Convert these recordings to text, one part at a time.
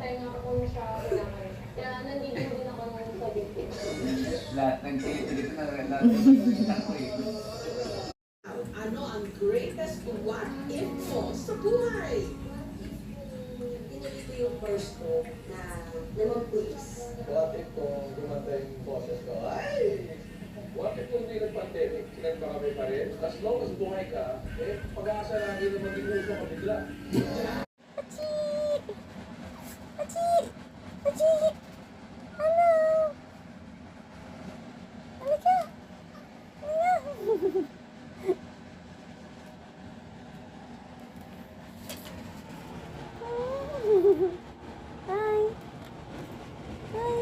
tenga ko na siya. Kaya nandito din ako ng paligid. Lahat ng dito na lahat ng ako eh. Ano ang greatest what if mo sa buhay? Pinili ko yung first ko na limang pulis. What if kung dumatay yung boses ko, ay! What if kung hindi nag-pandemic, sinagpa kami pa rin? As long as buhay ka, eh, pag-aasa natin na maging uso ka bigla. Achi! Achi! Achi! Ano? Halika! Halika! Hi! Hi!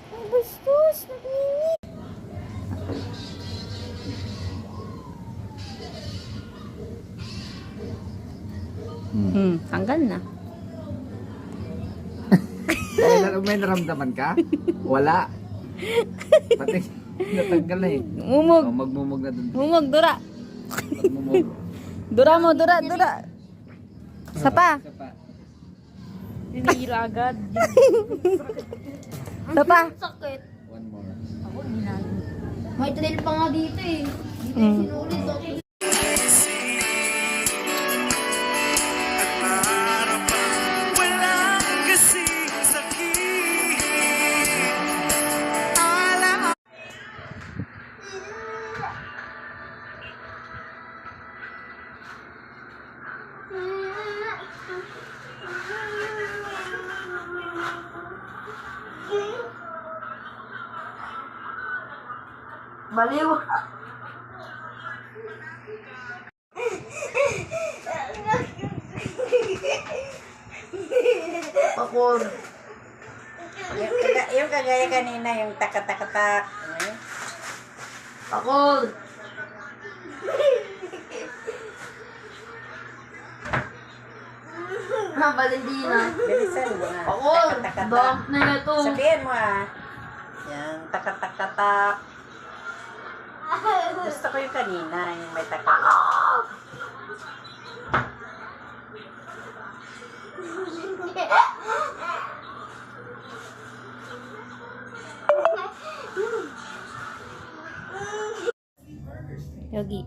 Ang bastos! Nag-iinit! Tanggal na. May naramdaman ka? Wala. Pati natanggal na eh. Mumog. Oh, magmumog na dun. Mumog, dura. Magmumog. Dura mo, dura, dura. Isa pa. Isa pa. Hinihira agad. Isa pa. Sakit. One more. Ako, ginalo. May trail pa nga dito eh. Dito yung sinulit ako. Baliw. Pakor. Yung kagaya kanina, yung tak-tak-tak. Pakor. Valentina. Bilisan mo nga. Pakor. Tak-tak-tak. Bak na ito. Sabihin mo Yung tak-tak-tak. Gusto ko yung kanina, yung may tak-tak. Yogi.